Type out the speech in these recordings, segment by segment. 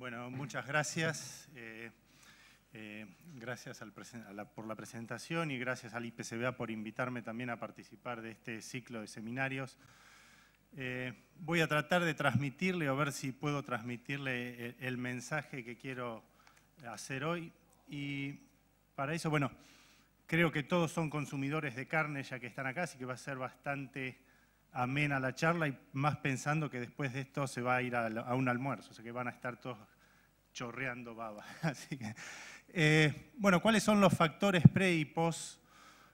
Bueno, muchas gracias. Gracias por la presentación y gracias al IPCBA por invitarme también a participar de este ciclo de seminarios. Voy a tratar de transmitirle o ver si puedo transmitirle el mensaje que quiero hacer hoy. Y para eso, bueno, creo que todos son consumidores de carne ya que están acá, así que va a ser bastante amena la charla y más pensando que después de esto se va a ir a un almuerzo, o sea que van a estar todos chorreando baba. Así que, bueno, ¿cuáles son los factores pre y post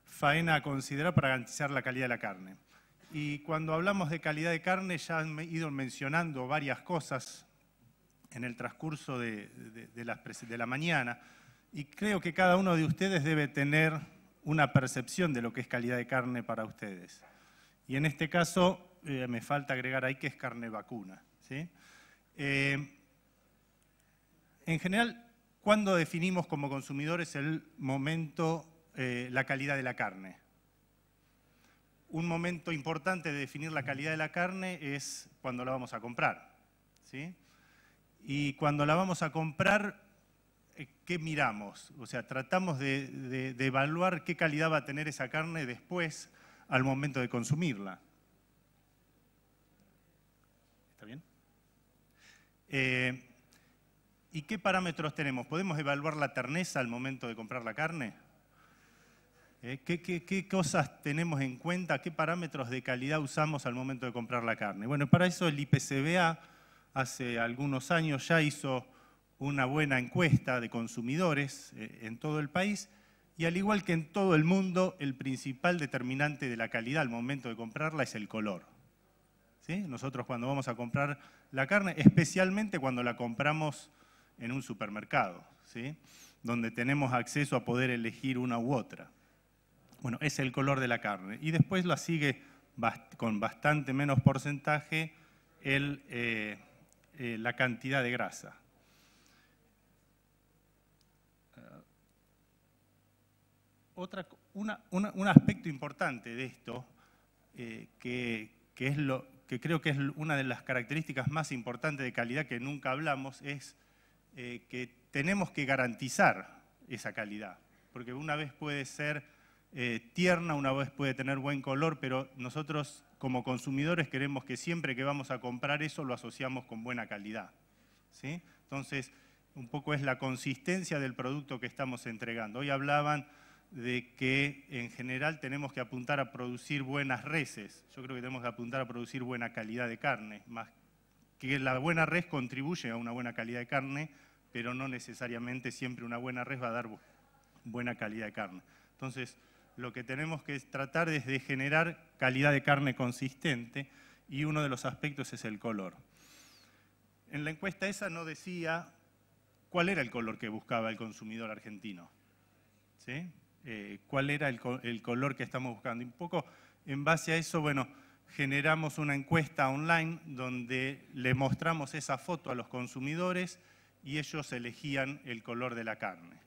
faena a considerar para garantizar la calidad de la carne? Y cuando hablamos de calidad de carne ya han ido mencionando varias cosas en el transcurso de la mañana y creo que cada uno de ustedes debe tener una percepción de lo que es calidad de carne para ustedes. Y en este caso me falta agregar ahí que es carne vacuna, ¿sí? En general, ¿cuándo definimos como consumidores el momento, la calidad de la carne? Un momento importante de definir la calidad de la carne es cuando la vamos a comprar, ¿sí? Y cuando la vamos a comprar, ¿qué miramos? O sea, tratamos de evaluar qué calidad va a tener esa carne después al momento de consumirla. ¿Está bien? ¿Y qué parámetros tenemos? ¿Podemos evaluar la terneza al momento de comprar la carne? ¿Qué cosas tenemos en cuenta? ¿Qué parámetros de calidad usamos al momento de comprar la carne? Bueno, para eso el IPCBA hace algunos años ya hizo una buena encuesta de consumidores en todo el país y al igual que en todo el mundo, el principal determinante de la calidad al momento de comprarla es el color. ¿Sí? Nosotros cuando vamos a comprar la carne, especialmente cuando la compramos en un supermercado, ¿sí? Donde tenemos acceso a poder elegir una u otra. Bueno, es el color de la carne. Y después la sigue con bastante menos porcentaje la cantidad de grasa. Un aspecto importante de esto, que creo que es una de las características más importantes de calidad que nunca hablamos, es que tenemos que garantizar esa calidad. Porque una vez puede ser tierna, una vez puede tener buen color, pero nosotros como consumidores queremos que siempre que vamos a comprar eso lo asociamos con buena calidad, ¿sí? Entonces, un poco es la consistencia del producto que estamos entregando. Hoy hablaban de que en general tenemos que apuntar a producir buenas reses. Yo creo que tenemos que apuntar a producir buena calidad de carne, más que la buena res contribuye a una buena calidad de carne, pero no necesariamente siempre una buena res va a dar buena calidad de carne. Entonces, lo que tenemos que tratar es de generar calidad de carne consistente y uno de los aspectos es el color. En la encuesta esa no decía cuál era el color que buscaba el consumidor argentino, ¿sí? Cuál era el color que estamos buscando. Y un poco en base a eso, bueno, generamos una encuesta online donde le mostramos esa foto a los consumidores y ellos elegían el color de la carne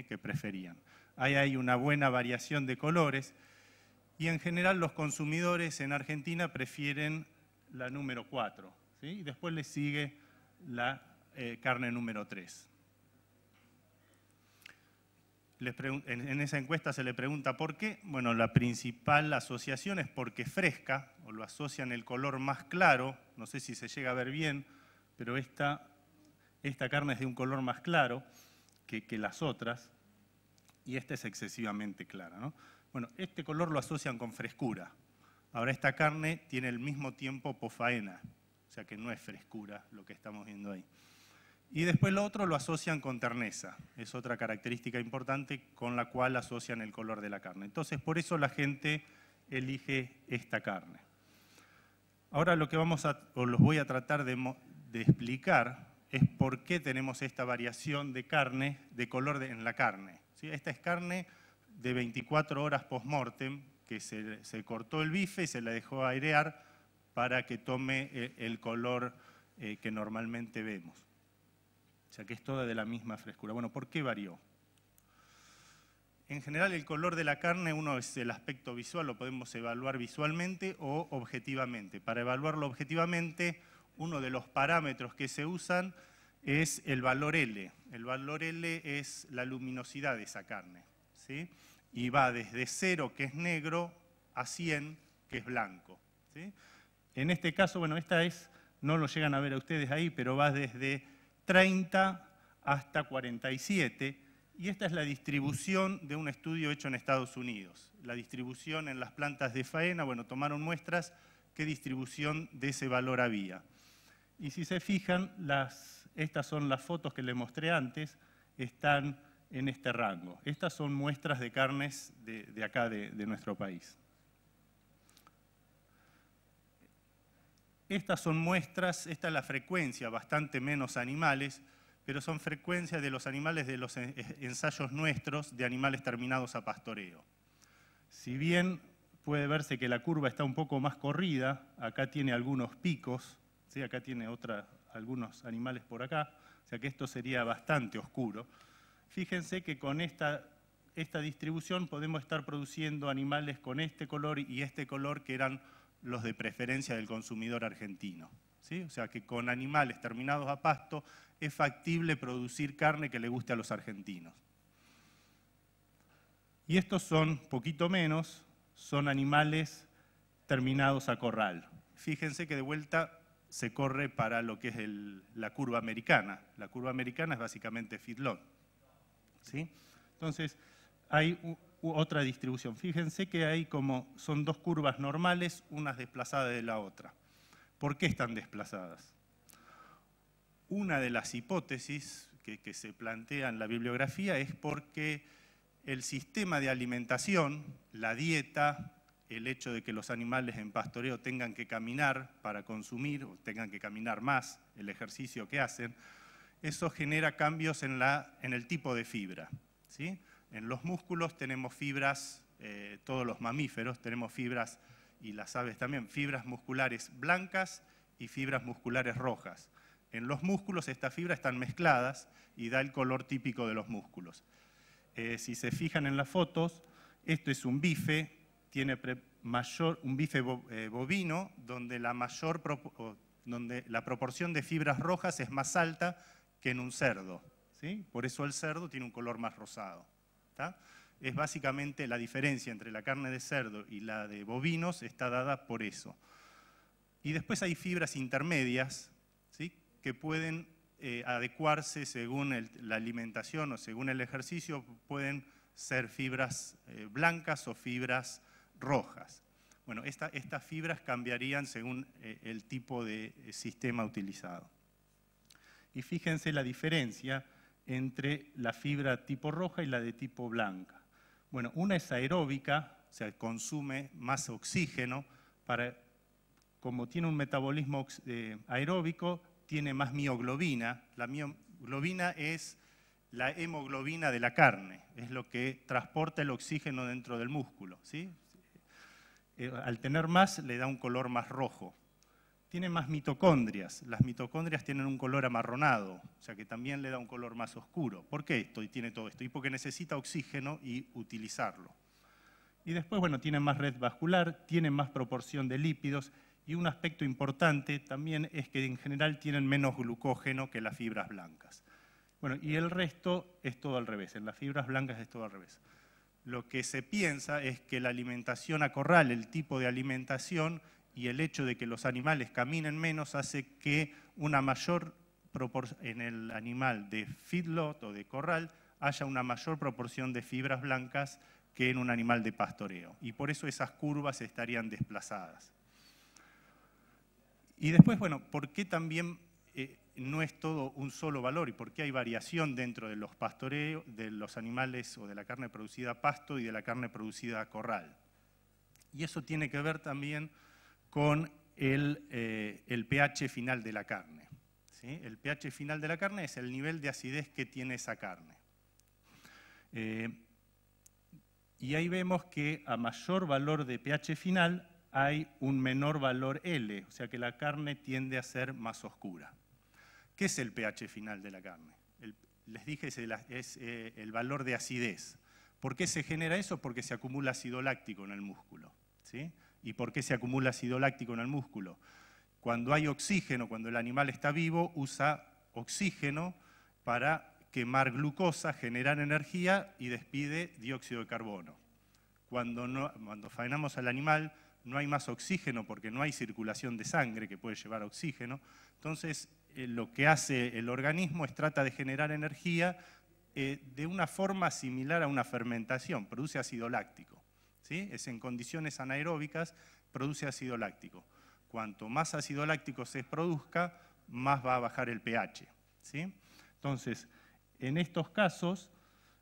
que preferían. Ahí hay una buena variación de colores y en general los consumidores en Argentina prefieren la número 4, ¿sí? Y después le sigue la carne número 3. En esa encuesta se le pregunta por qué. Bueno, la principal asociación es porque fresca, o lo asocian el color más claro, no sé si se llega a ver bien, pero esta carne es de un color más claro que las otras, y esta es excesivamente clara, ¿no? Bueno, este color lo asocian con frescura. Ahora, esta carne tiene el mismo tiempo post-faena, o sea que no es frescura lo que estamos viendo ahí. Y después lo otro lo asocian con terneza, es otra característica importante con la cual asocian el color de la carne. Entonces, por eso la gente elige esta carne. Ahora lo que los voy a tratar de explicar es por qué tenemos esta variación de carne, de color en la carne. ¿Sí? Esta es carne de 24 horas post-mortem, que se cortó el bife y se la dejó airear para que tome el color que normalmente vemos. O sea que es toda de la misma frescura. Bueno, ¿por qué varió? En general el color de la carne, uno es el aspecto visual, lo podemos evaluar visualmente o objetivamente. Para evaluarlo objetivamente, uno de los parámetros que se usan es el valor L. El valor L es la luminosidad de esa carne, ¿sí? Y va desde 0, que es negro, a 100, que es blanco, ¿sí? En este caso, bueno, esta es, no lo llegan a ver a ustedes ahí, pero va desde 30 hasta 47, y esta es la distribución de un estudio hecho en Estados Unidos. La distribución en las plantas de faena, bueno, tomaron muestras, qué distribución de ese valor había. Y si se fijan, estas son las fotos que les mostré antes, están en este rango. Estas son muestras de carnes de acá, de nuestro país. Estas son muestras, esta es la frecuencia, bastante menos animales, pero son frecuencias de los animales de los ensayos nuestros de animales terminados a pastoreo. Si bien puede verse que la curva está un poco más corrida, acá tiene algunos picos, ¿sí? Acá tiene algunos animales por acá, o sea que esto sería bastante oscuro. Fíjense que con esta distribución podemos estar produciendo animales con este color y este color que eran los de preferencia del consumidor argentino, ¿sí? O sea que con animales terminados a pasto es factible producir carne que le guste a los argentinos. Y estos son, poquito menos, son animales terminados a corral. Fíjense que de vuelta se corre para lo que es la curva americana. La curva americana es básicamente feedlot, ¿sí? Entonces, hay otra distribución. Fíjense que son dos curvas normales, unas desplazadas de la otra. ¿Por qué están desplazadas? Una de las hipótesis que se plantea en la bibliografía es porque el sistema de alimentación, la dieta, el hecho de que los animales en pastoreo tengan que caminar para consumir, o tengan que caminar más, el ejercicio que hacen, eso genera cambios en el tipo de fibra, ¿sí? En los músculos tenemos fibras, todos los mamíferos tenemos fibras, y las aves también, fibras musculares blancas y fibras musculares rojas. En los músculos estas fibras están mezcladas y da el color típico de los músculos. Si se fijan en las fotos, esto es un bife, tiene un bife bovino, donde la proporción de fibras rojas es más alta que en un cerdo, ¿sí? Por eso el cerdo tiene un color más rosado. Es básicamente la diferencia entre la carne de cerdo y la de bovinos está dada por eso. Y después hay fibras intermedias, ¿sí? Que pueden adecuarse según la alimentación o según el ejercicio, pueden ser fibras blancas o fibras rojas. Bueno, estas fibras cambiarían según el tipo de sistema utilizado. Y fíjense la diferencia entre la fibra tipo roja y la de tipo blanca. Bueno, una es aeróbica, o sea, consume más oxígeno, como tiene un metabolismo aeróbico, tiene más mioglobina. La mioglobina es la hemoglobina de la carne, es lo que transporta el oxígeno dentro del músculo, ¿sí? Al tener más, le da un color más rojo. Tiene más mitocondrias. Las mitocondrias tienen un color amarronado, o sea que también le da un color más oscuro. ¿Por qué esto? Y tiene todo esto. Y porque necesita oxígeno y utilizarlo. Y después, bueno, tiene más red vascular, tiene más proporción de lípidos, y un aspecto importante también es que en general tienen menos glucógeno que las fibras blancas. Bueno, y el resto es todo al revés. En las fibras blancas es todo al revés. Lo que se piensa es que la alimentación a corral, el tipo de alimentación, y el hecho de que los animales caminen menos hace que una mayor proporción en el animal de feedlot o de corral haya una mayor proporción de fibras blancas que en un animal de pastoreo. Y por eso esas curvas estarían desplazadas. Y después, bueno, ¿por qué también no es todo un solo valor y por qué hay variación dentro de los pastoreos, de los animales o de la carne producida a pasto y de la carne producida a corral? Y eso tiene que ver también con el pH final de la carne, ¿sí? El pH final de la carne es el nivel de acidez que tiene esa carne. Y ahí vemos que a mayor valor de pH final hay un menor valor L, o sea que la carne tiende a ser más oscura. ¿Qué es el pH final de la carne? Les dije, es el valor de acidez. ¿Por qué se genera eso? Porque se acumula ácido láctico en el músculo, ¿sí? ¿Y por qué se acumula ácido láctico en el músculo? Cuando hay oxígeno, cuando el animal está vivo, usa oxígeno para quemar glucosa, generar energía y despide dióxido de carbono. Cuando faenamos al animal no hay más oxígeno porque no hay circulación de sangre que puede llevar oxígeno, entonces lo que hace el organismo es trata de generar energía de una forma similar a una fermentación, produce ácido láctico. ¿Sí? Es en condiciones anaeróbicas, produce ácido láctico. Cuanto más ácido láctico se produzca, más va a bajar el pH. ¿Sí? Entonces, en estos casos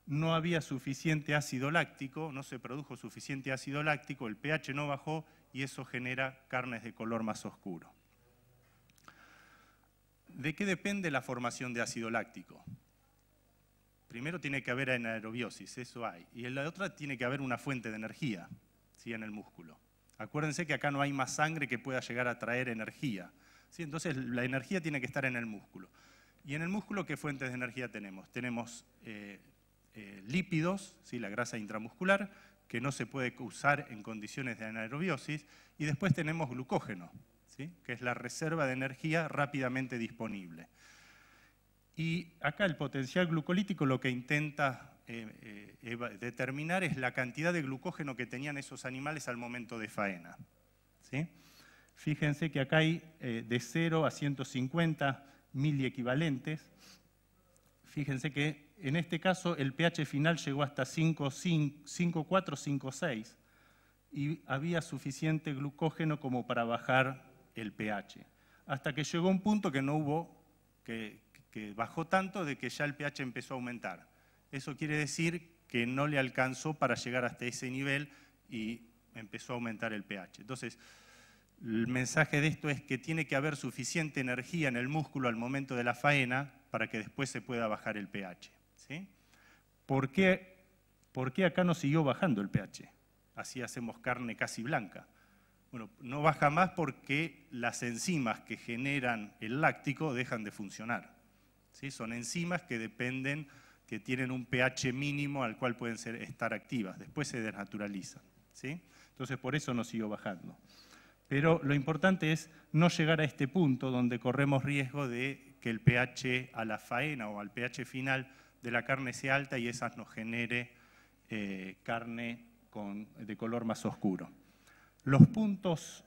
no había suficiente ácido láctico, no se produjo suficiente ácido láctico, el pH no bajó y eso genera carnes de color más oscuro. ¿De qué depende la formación de ácido láctico? Primero tiene que haber anaerobiosis, eso hay. Y en la otra tiene que haber una fuente de energía, ¿sí? En el músculo. Acuérdense que acá no hay más sangre que pueda llegar a traer energía, ¿sí? Entonces la energía tiene que estar en el músculo. ¿Y en el músculo qué fuentes de energía tenemos? Tenemos lípidos, ¿sí? La grasa intramuscular, que no se puede usar en condiciones de anaerobiosis, y después tenemos glucógeno, ¿sí? Que es la reserva de energía rápidamente disponible. Y acá el potencial glucolítico lo que intenta determinar es la cantidad de glucógeno que tenían esos animales al momento de faena. ¿Sí? Fíjense que acá hay de 0 a 150 miliequivalentes. Fíjense que en este caso el pH final llegó hasta 5,4, 5,6 y había suficiente glucógeno como para bajar el pH. Hasta que llegó un punto que no hubo, que bajó tanto de que ya el pH empezó a aumentar. Eso quiere decir que no le alcanzó para llegar hasta ese nivel y empezó a aumentar el pH. Entonces, el mensaje de esto es que tiene que haber suficiente energía en el músculo al momento de la faena para que después se pueda bajar el pH. ¿Sí? ¿Por qué acá no siguió bajando el pH? Así hacemos carne casi blanca. Bueno, no baja más porque las enzimas que generan el láctico dejan de funcionar. ¿Sí? Son enzimas que dependen, que tienen un pH mínimo al cual pueden estar activas, después se desnaturalizan. ¿Sí? Entonces por eso no siguió bajando. Pero lo importante es no llegar a este punto donde corremos riesgo de que el pH a la faena o al pH final de la carne sea alta y esa nos genere carne de color más oscuro. Los puntos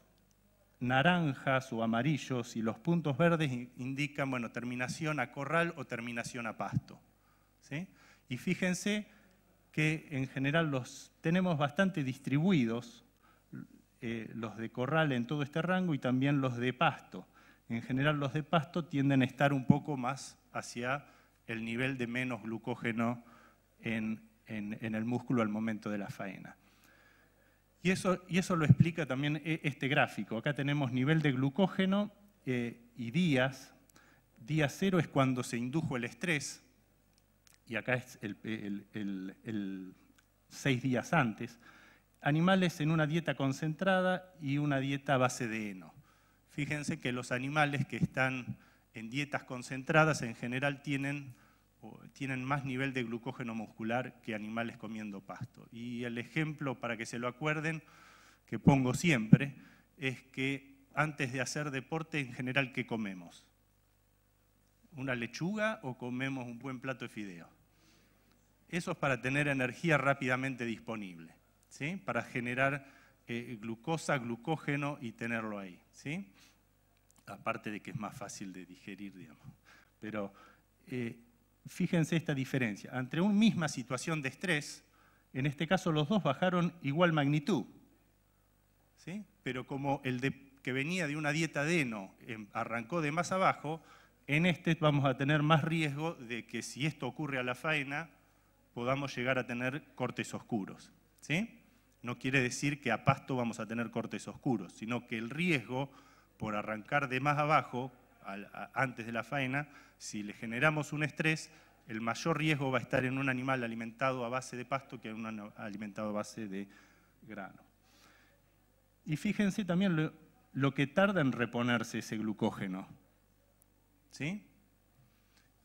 naranjas o amarillos y los puntos verdes indican, bueno, terminación a corral o terminación a pasto. ¿Sí? Y fíjense que en general los tenemos bastante distribuidos, los de corral en todo este rango y también los de pasto. En general los de pasto tienden a estar un poco más hacia el nivel de menos glucógeno en el músculo al momento de la faena. Y eso lo explica también este gráfico. Acá tenemos nivel de glucógeno y días. Día 0 es cuando se indujo el estrés, y acá es el 6 días antes. Animales en una dieta concentrada y una dieta a base de heno. Fíjense que los animales que están en dietas concentradas en general tienen más nivel de glucógeno muscular que animales comiendo pasto. Y el ejemplo, para que se lo acuerden, que pongo siempre, es que antes de hacer deporte, en general, ¿qué comemos? ¿Una lechuga o comemos un buen plato de fideo? Eso es para tener energía rápidamente disponible, ¿sí? Para generar glucosa, glucógeno y tenerlo ahí, ¿sí? Aparte de que es más fácil de digerir, digamos. Pero fíjense esta diferencia. Ante una misma situación de estrés, en este caso los dos bajaron igual magnitud, ¿sí? Pero como que venía de una dieta de heno arrancó de más abajo, en este vamos a tener más riesgo de que si esto ocurre a la faena, podamos llegar a tener cortes oscuros, ¿sí? No quiere decir que a pasto vamos a tener cortes oscuros, sino que el riesgo por arrancar de más abajo, antes de la faena, si le generamos un estrés, el mayor riesgo va a estar en un animal alimentado a base de pasto que en un alimentado a base de grano. Y fíjense también lo que tarda en reponerse ese glucógeno, ¿sí?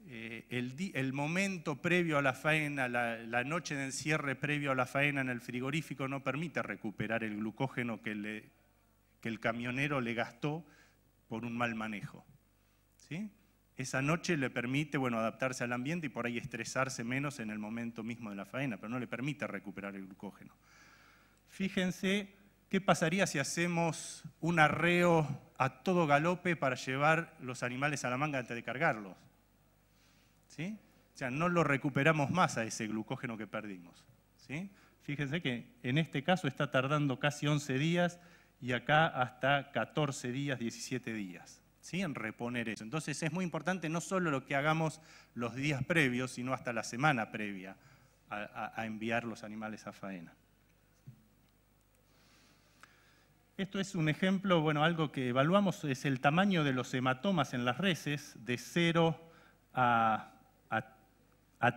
El momento previo a la faena, la noche de encierre previo a la faena en el frigorífico no permite recuperar el glucógeno que el camionero le gastó por un mal manejo, ¿sí? esa noche le permite, bueno, adaptarse al ambiente y por ahí estresarse menos en el momento mismo de la faena, pero no le permite recuperar el glucógeno. Fíjense qué pasaría si hacemos un arreo a todo galope para llevar los animales a la manga antes de cargarlos. ¿Sí? O sea, no lo recuperamos más a ese glucógeno que perdimos. ¿Sí? Fíjense que en este caso está tardando casi 11 días y acá hasta 14 días, 17 días, ¿sí? En reponer eso. Entonces es muy importante no solo lo que hagamos los días previos, sino hasta la semana previa a enviar los animales a faena. Esto es un ejemplo, bueno, algo que evaluamos es el tamaño de los hematomas en las reses, de 0 a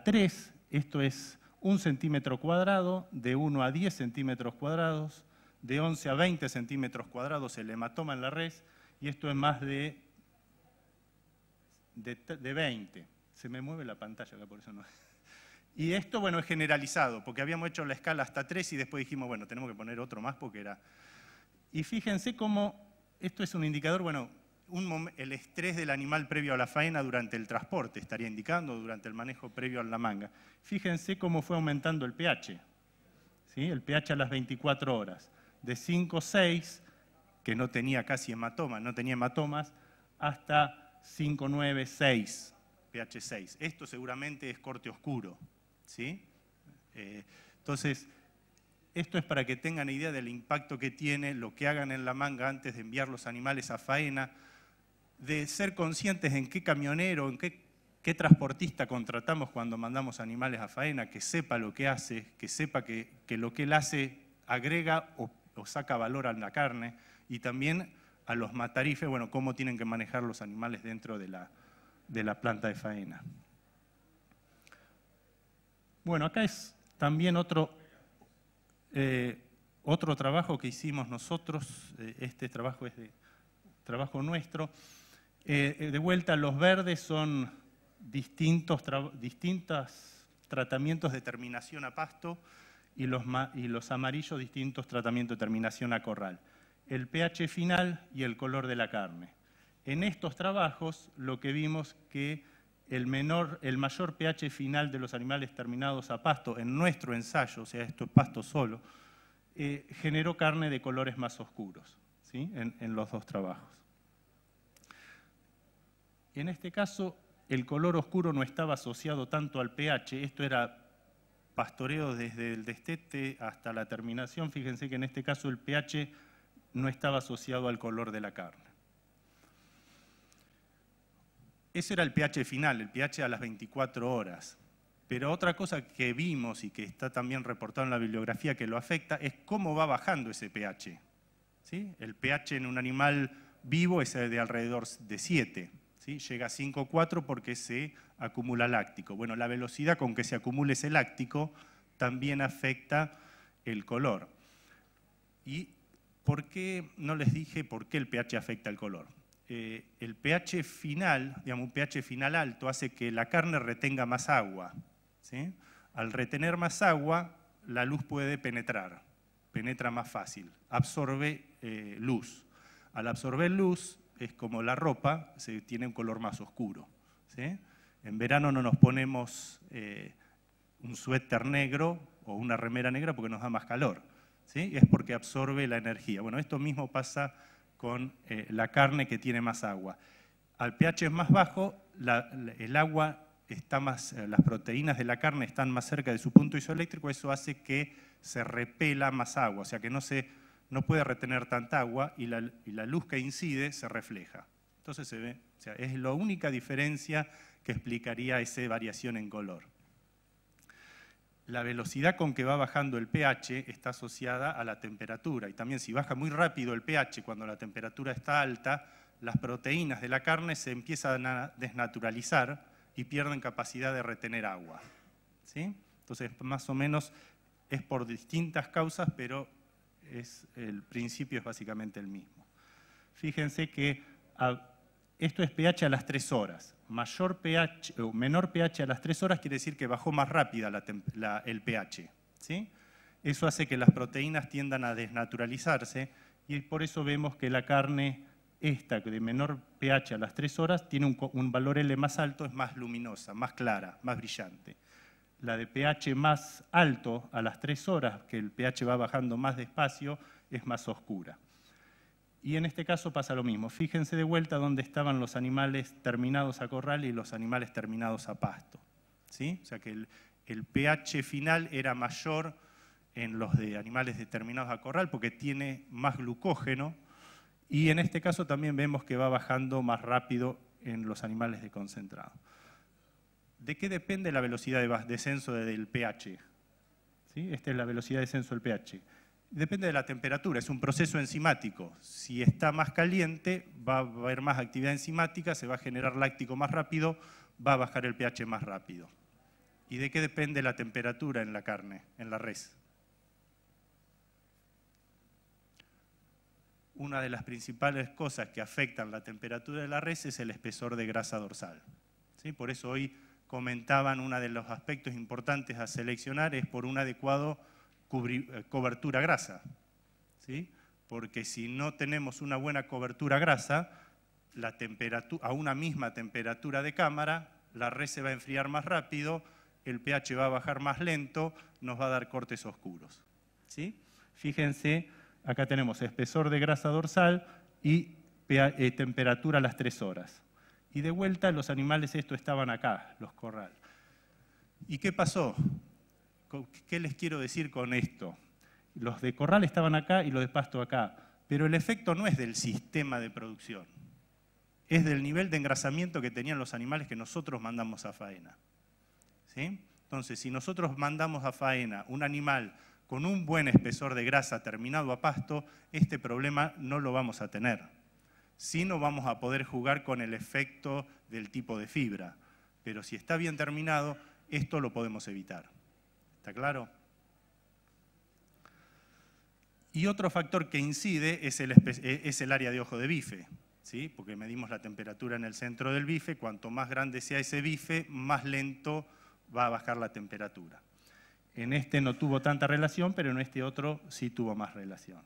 3, esto es 1 centímetro cuadrado, de 1 a 10 centímetros cuadrados, de 11 a 20 centímetros cuadrados el hematoma en la res, y esto es más de 20. Se me mueve la pantalla acá, por eso no. Y esto, bueno, es generalizado, porque habíamos hecho la escala hasta 3 y después dijimos, bueno, tenemos que poner otro más porque era... Y fíjense cómo esto es un indicador, bueno, el estrés del animal previo a la faena durante el transporte, estaría indicando, durante el manejo previo a la manga. Fíjense cómo fue aumentando el pH, ¿sí? El pH a las 24 horas, de 5,6, que no tenía casi hematomas, no tenía hematomas, hasta 5,9, 6, pH 6. Esto seguramente es corte oscuro, ¿sí? Entonces, esto es para que tengan idea del impacto que tiene lo que hagan en la manga antes de enviar los animales a faena, de ser conscientes en qué camionero, en qué transportista contratamos cuando mandamos animales a faena, que sepa lo que hace, que sepa que lo que él hace agrega o saca valor a la carne, y también a los matarifes, bueno, cómo tienen que manejar los animales dentro de la planta de faena. Bueno, acá es también otro trabajo que hicimos nosotros, este trabajo es de trabajo nuestro. De vuelta, los verdes son distintos tratamientos de terminación a pasto y los amarillos distintos tratamientos de terminación a corral. El pH final y el color de la carne. En estos trabajos lo que vimos que el mayor pH final de los animales terminados a pasto en nuestro ensayo, o sea, esto es pasto solo, generó carne de colores más oscuros, ¿sí? En los dos trabajos. En este caso, el color oscuro no estaba asociado tanto al pH, esto era pastoreo desde el destete hasta la terminación. Fíjense que en este caso el pH no estaba asociado al color de la carne. Ese era el pH final, el pH a las 24 horas. Pero otra cosa que vimos y que está también reportado en la bibliografía que lo afecta es cómo va bajando ese pH. ¿Sí? El pH en un animal vivo es de alrededor de 7. ¿Sí? Llega a 5,4 porque se acumula láctico. Bueno, la velocidad con que se acumule ese láctico también afecta el color. ¿Y por qué no les dije por qué el pH afecta el color? El pH final, digamos, un pH final alto hace que la carne retenga más agua, ¿sí? Al retener más agua, la luz puede penetrar, penetra más fácil, absorbe luz. Al absorber luz, es como la ropa, tiene un color más oscuro, ¿sí? En verano no nos ponemos un suéter negro o una remera negra porque nos da más calor, ¿sí? Es porque absorbe la energía. Bueno, esto mismo pasa con la carne que tiene más agua. Al pH más bajo, el agua está más, las proteínas de la carne están más cerca de su punto isoeléctrico, eso hace que se repela más agua, o sea que no puede retener tanta agua y la luz que incide se refleja. Entonces se ve, o sea, es la única diferencia que explicaría esa variación en color. La velocidad con que va bajando el pH está asociada a la temperatura y también si baja muy rápido el pH cuando la temperatura está alta, las proteínas de la carne se empiezan a desnaturalizar y pierden capacidad de retener agua, ¿sí? Entonces, más o menos es por distintas causas, pero el principio es básicamente el mismo. Fíjense que esto es pH a las 3 horas. Menor pH a las 3 horas quiere decir que bajó más rápida el pH, ¿sí? Eso hace que las proteínas tiendan a desnaturalizarse y por eso vemos que la carne esta de menor pH a las 3 horas tiene un valor L más alto, es más luminosa, más clara, más brillante. La de pH más alto a las 3 horas, que el pH va bajando más despacio, es más oscura. Y en este caso pasa lo mismo. Fíjense de vuelta dónde estaban los animales terminados a corral y los animales terminados a pasto, ¿sí? O sea que el pH final era mayor en los de animales determinados a corral porque tiene más glucógeno, y en este caso también vemos que va bajando más rápido en los animales de concentrado. ¿De qué depende la velocidad de descenso del pH? ¿Sí? Esta es la velocidad de descenso del pH. Depende de la temperatura, es un proceso enzimático. Si está más caliente, va a haber más actividad enzimática, se va a generar láctico más rápido, va a bajar el pH más rápido. ¿Y de qué depende la temperatura en la carne, en la res? Una de las principales cosas que afectan la temperatura de la res es el espesor de grasa dorsal, ¿sí? Por eso hoy comentaban, uno de los aspectos importantes a seleccionar es por un adecuado cobertura grasa, ¿sí? Porque si no tenemos una buena cobertura grasa, a una misma temperatura de cámara, la res se va a enfriar más rápido, el pH va a bajar más lento, nos va a dar cortes oscuros, ¿sí? Fíjense, acá tenemos espesor de grasa dorsal y temperatura a las 3 horas. Y de vuelta los animales estos estaban acá, los corral. ¿Y qué pasó? ¿Qué les quiero decir con esto? Los de corral estaban acá y los de pasto acá, pero el efecto no es del sistema de producción, es del nivel de engrasamiento que tenían los animales que nosotros mandamos a faena, ¿sí? Entonces, si nosotros mandamos a faena un animal con un buen espesor de grasa terminado a pasto, este problema no lo vamos a tener. Sí no vamos a poder jugar con el efecto del tipo de fibra, pero si está bien terminado, esto lo podemos evitar. ¿Está claro? Y otro factor que incide es el área de ojo de bife, ¿sí? Porque medimos la temperatura en el centro del bife, cuanto más grande sea ese bife, más lento va a bajar la temperatura. En este no tuvo tanta relación, pero en este otro sí tuvo más relación.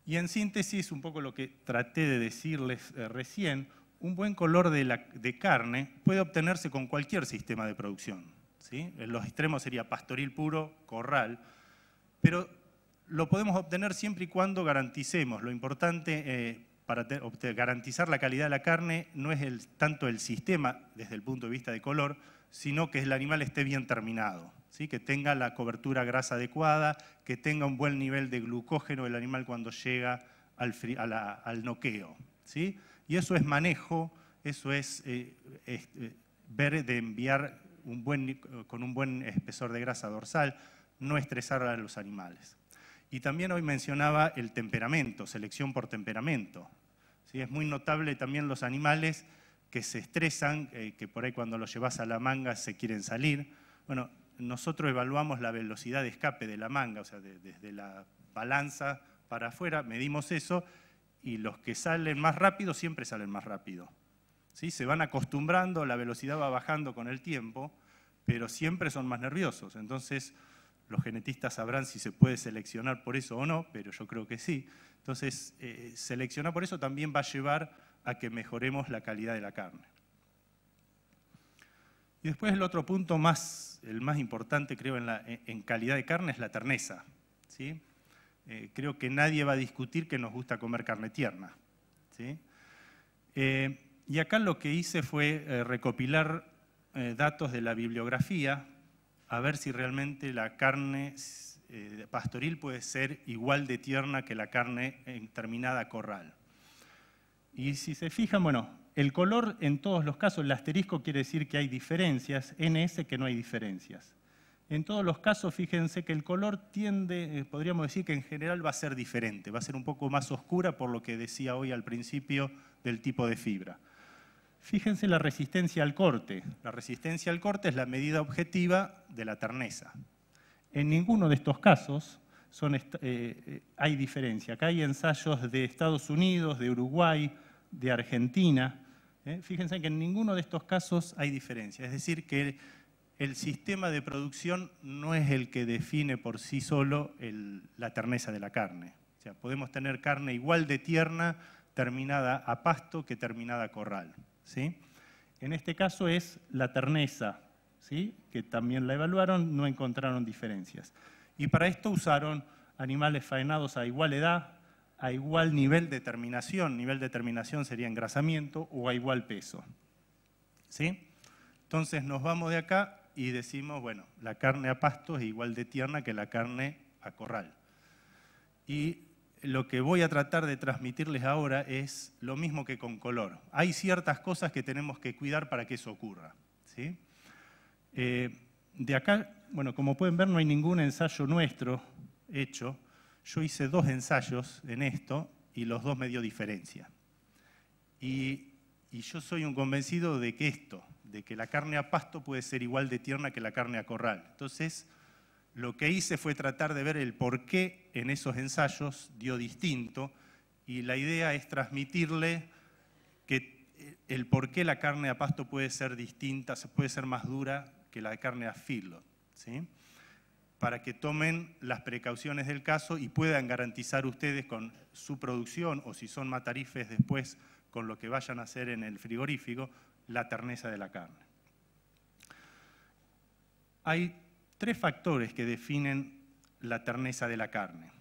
Y en síntesis, un poco lo que traté de decirles recién, un buen color de carne puede obtenerse con cualquier sistema de producción, ¿sí? En los extremos sería pastoril puro, corral, pero lo podemos obtener siempre y cuando garanticemos. Lo importante para garantizar la calidad de la carne no es tanto el sistema desde el punto de vista de color, sino que el animal esté bien terminado, ¿sí? Que tenga la cobertura grasa adecuada, que tenga un buen nivel de glucógeno el animal cuando llega al noqueo, ¿sí? Y eso es manejo, eso es ver de enviar con un buen espesor de grasa dorsal, no estresar a los animales. Y también hoy mencionaba el temperamento, selección por temperamento, ¿sí? Es muy notable también los animales que se estresan, que por ahí cuando los llevas a la manga se quieren salir. Bueno, nosotros evaluamos la velocidad de escape de la manga, o sea, desde la balanza para afuera, medimos eso, y los que salen más rápido siempre salen más rápido, ¿sí? Se van acostumbrando, la velocidad va bajando con el tiempo, pero siempre son más nerviosos. Entonces, los genetistas sabrán si se puede seleccionar por eso o no, pero yo creo que sí. Entonces, seleccionar por eso también va a llevar a que mejoremos la calidad de la carne. Y después el otro punto el más importante, creo, en calidad de carne es la terneza, ¿sí? Creo que nadie va a discutir que nos gusta comer carne tierna, ¿sí? Y acá lo que hice fue recopilar datos de la bibliografía, a ver si realmente la carne pastoril puede ser igual de tierna que la carne terminada a corral. Y si se fijan, bueno, el color en todos los casos, el asterisco quiere decir que hay diferencias, NS que no hay diferencias. En todos los casos, fíjense que el color tiende, podríamos decir que en general va a ser diferente, va a ser un poco más oscura por lo que decía hoy al principio del tipo de fibra. Fíjense la resistencia al corte. La resistencia al corte es la medida objetiva de la terneza. En ninguno de estos casos hay diferencia. Acá hay ensayos de Estados Unidos, de Uruguay, de Argentina. Fíjense que en ninguno de estos casos hay diferencia. Es decir, que el sistema de producción no es el que define por sí solo la terneza de la carne, O sea, podemos tener carne igual de tierna terminada a pasto que terminada a corral, ¿sí? En este caso es la terneza, ¿sí? Que también la evaluaron, no encontraron diferencias. Y para esto usaron animales faenados a igual edad, a igual nivel de terminación sería engrasamiento, o a igual peso, ¿sí? Entonces nos vamos de acá y decimos, bueno, la carne a pasto es igual de tierna que la carne a corral. Y lo que voy a tratar de transmitirles ahora es lo mismo que con color. Hay ciertas cosas que tenemos que cuidar para que eso ocurra, ¿sí? De acá, bueno, como pueden ver, no hay ningún ensayo nuestro hecho. Yo hice 2 ensayos en esto y los 2 me dio diferencia. Y yo soy un convencido de que la carne a pasto puede ser igual de tierna que la carne a corral. Entonces, lo que hice fue tratar de ver el por qué en esos ensayos dio distinto, y la idea es transmitirle que el por qué la carne a pasto puede ser distinta, puede ser más dura que la carne a feedlot, ¿sí? Para que tomen las precauciones del caso y puedan garantizar ustedes con su producción, o si son matarifes después con lo que vayan a hacer en el frigorífico, la terneza de la carne. Hay 3 factores que definen la terneza de la carne.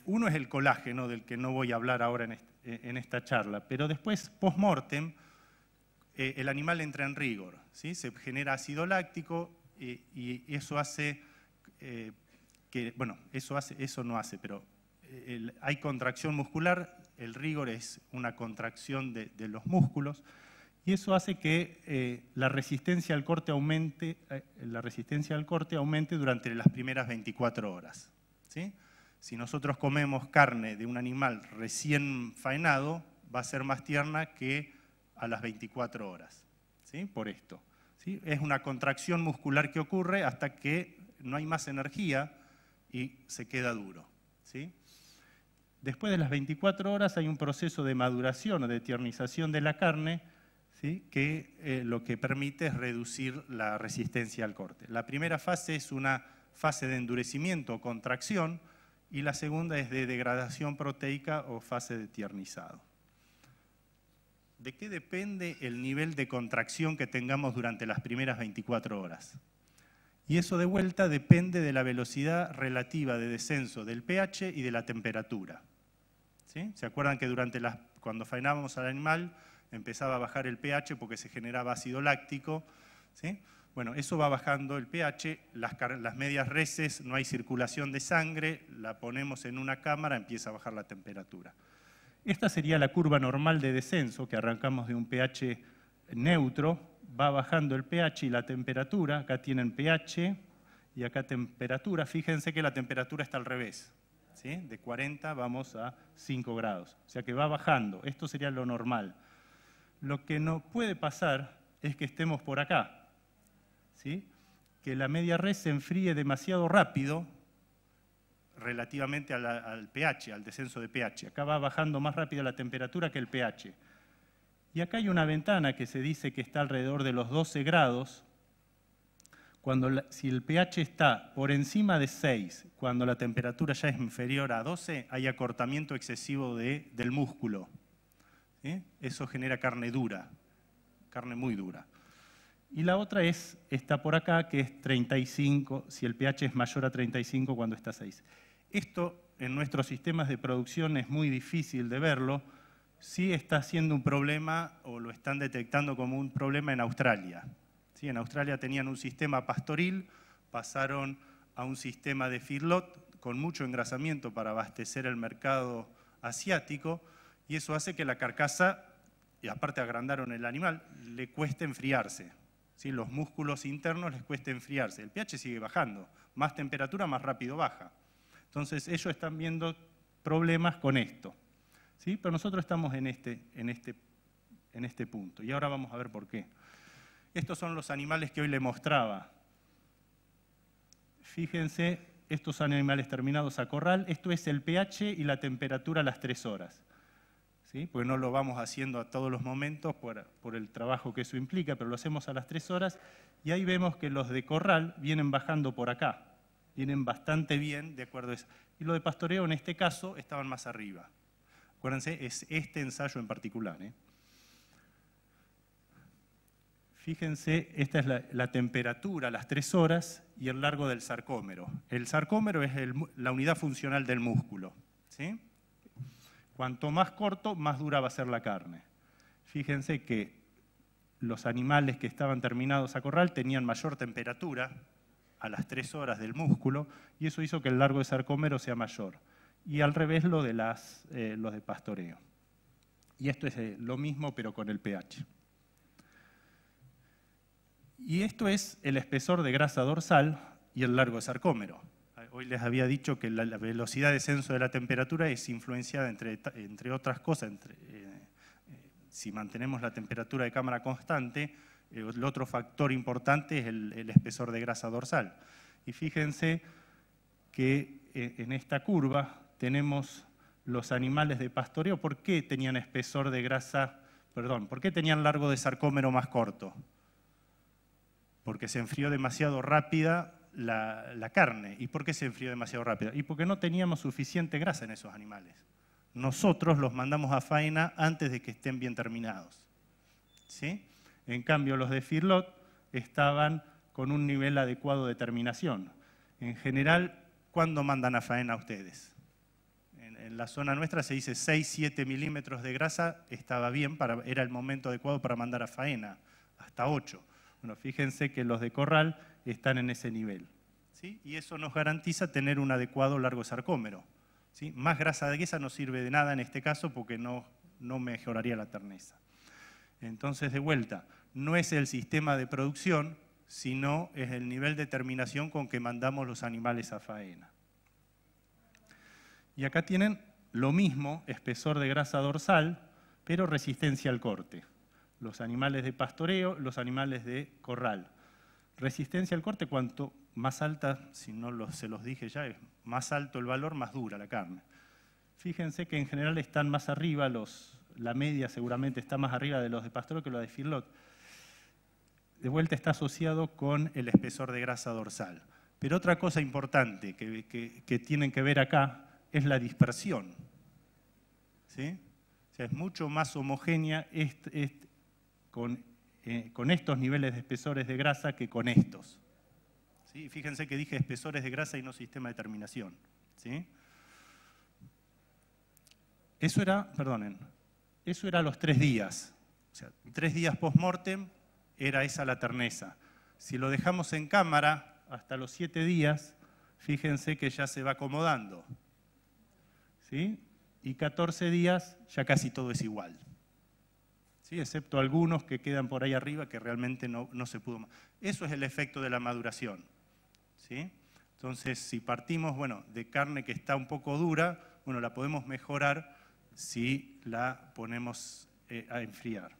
Uno es el colágeno, del que no voy a hablar ahora en esta charla, pero después, post-mortem, el animal entra en rigor, ¿sí? Se genera ácido láctico y eso hace hay contracción muscular. El rigor es una contracción de los músculos, y eso hace que la resistencia al corte aumente durante las primeras 24 horas, ¿sí? Si nosotros comemos carne de un animal recién faenado, va a ser más tierna que a las 24 horas, ¿sí? Por esto, ¿sí? Es una contracción muscular que ocurre hasta que no hay más energía y se queda duro, ¿sí? Después de las 24 horas hay un proceso de maduración o de tiernización de la carne, ¿sí? Que lo que permite es reducir la resistencia al corte. La primera fase es una fase de endurecimiento o contracción, y la segunda es de degradación proteica o fase de tiernizado. ¿De qué depende el nivel de contracción que tengamos durante las primeras 24 horas? Y eso de vuelta depende de la velocidad relativa de descenso del pH y de la temperatura, ¿sí? ¿Se acuerdan que cuando faenábamos al animal empezaba a bajar el pH porque se generaba ácido láctico, ¿sí? Bueno, eso va bajando el pH, las medias reses, no hay circulación de sangre, la ponemos en una cámara, empieza a bajar la temperatura. Esta sería la curva normal de descenso, que arrancamos de un pH neutro, va bajando el pH y la temperatura. Acá tienen pH y acá temperatura. Fíjense que la temperatura está al revés, ¿sí? De 40 vamos a 5 grados, o sea que va bajando. Esto sería lo normal. Lo que no puede pasar es que estemos por acá, ¿sí? Que la media res se enfríe demasiado rápido relativamente al pH, al descenso de pH. Acá va bajando más rápido la temperatura que el pH. Y acá hay una ventana que se dice que está alrededor de los 12 grados. Si el pH está por encima de 6, cuando la temperatura ya es inferior a 12, hay acortamiento excesivo del músculo, ¿sí? Eso genera carne dura, carne muy dura. Y la otra está por acá, que es 35, si el pH es mayor a 35 cuando está a 6. Esto en nuestros sistemas de producción es muy difícil de verlo. Sí está siendo un problema, o lo están detectando como un problema en Australia. ¿Sí? En Australia tenían un sistema pastoril, pasaron a un sistema de feedlot con mucho engrasamiento para abastecer el mercado asiático, y eso hace que la carcasa, y aparte agrandaron el animal, le cueste enfriarse. ¿Sí? Los músculos internos les cuesta enfriarse. El pH sigue bajando. Más temperatura, más rápido baja. Entonces, ellos están viendo problemas con esto, ¿sí? Pero nosotros estamos en este punto. Y ahora vamos a ver por qué. Estos son los animales que hoy le mostraba. Fíjense, estos animales terminados a corral. Esto es el pH y la temperatura a las 3 horas. ¿Sí? Porque no lo vamos haciendo a todos los momentos por el trabajo que eso implica, pero lo hacemos a las 3 horas, y ahí vemos que los de corral vienen bajando por acá, vienen bastante bien de acuerdo a eso. y los de pastoreo en este caso estaban más arriba. Acuérdense, es este ensayo en particular. Fíjense, esta es la temperatura a las 3 horas y el largo del sarcómero. El sarcómero es la unidad funcional del músculo, ¿sí? Cuanto más corto, más dura va a ser la carne. Fíjense que los animales que estaban terminados a corral tenían mayor temperatura a las 3 horas del músculo y eso hizo que el largo de sarcómero sea mayor. Y al revés los de pastoreo. Y esto es lo mismo pero con el pH. Y esto es el espesor de grasa dorsal y el largo de sarcómero. Hoy les había dicho que la velocidad de descenso de la temperatura es influenciada, entre otras cosas, si mantenemos la temperatura de cámara constante, el otro factor importante es el espesor de grasa dorsal. Y fíjense que en esta curva tenemos los animales de pastoreo. ¿Por qué tenían espesor de grasa, por qué tenían largo de sarcómero más corto? Porque se enfrió demasiado rápida la carne. ¿Y por qué se enfrió demasiado rápida? Y porque no teníamos suficiente grasa en esos animales. Nosotros los mandamos a faena antes de que estén bien terminados, ¿sí? En cambio, los de feedlot estaban con un nivel adecuado de terminación. En general, ¿cuándo mandan a faena a ustedes? En la zona nuestra se dice 6-7 milímetros de grasa, estaba bien, era el momento adecuado para mandar a faena, hasta 8. Bueno, fíjense que los de corral están en ese nivel, ¿sí? Y eso nos garantiza tener un adecuado largo sarcómero, ¿sí? Más grasa de esa no sirve de nada en este caso porque no mejoraría la terneza. Entonces, de vuelta, no es el sistema de producción, sino es el nivel de terminación con que mandamos los animales a faena. Y acá tienen lo mismo, espesor de grasa dorsal, pero resistencia al corte. Los animales de pastoreo, los animales de corral. Resistencia al corte, cuanto más alta, si no se los dije ya, es más alto el valor, más dura la carne. Fíjense que en general están más arriba, la media seguramente está más arriba de los de pastoreo que los de feedlot. De vuelta está asociado con el espesor de grasa dorsal. Pero otra cosa importante que tienen que ver acá es la dispersión, ¿sí? O sea, es mucho más homogénea con estos niveles de espesores de grasa que con estos, ¿sí? Fíjense que dije espesores de grasa y no sistema de terminación, ¿sí? Eso era a los 3 días. O sea, 3 días post-mortem era esa la terneza. Si lo dejamos en cámara hasta los 7 días, fíjense que ya se va acomodando, ¿sí? Y 14 días ya casi todo es igual, ¿sí? Excepto algunos que quedan por ahí arriba que realmente no se pudo más. Eso es el efecto de la maduración, ¿sí? Entonces, si partimos de carne que está un poco dura, la podemos mejorar si la ponemos a enfriar.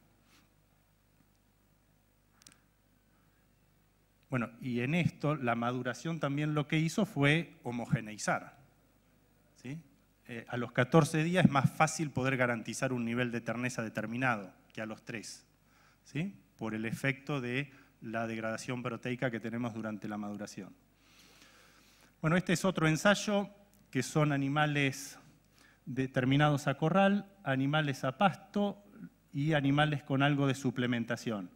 Bueno, y en esto la maduración también lo que hizo fue homogeneizar, ¿sí? A los 14 días es más fácil poder garantizar un nivel de terneza determinado que a los 3, ¿sí? Por el efecto de la degradación proteica que tenemos durante la maduración. Bueno, este es otro ensayo que son animales determinados a corral, animales a pasto y animales con algo de suplementación.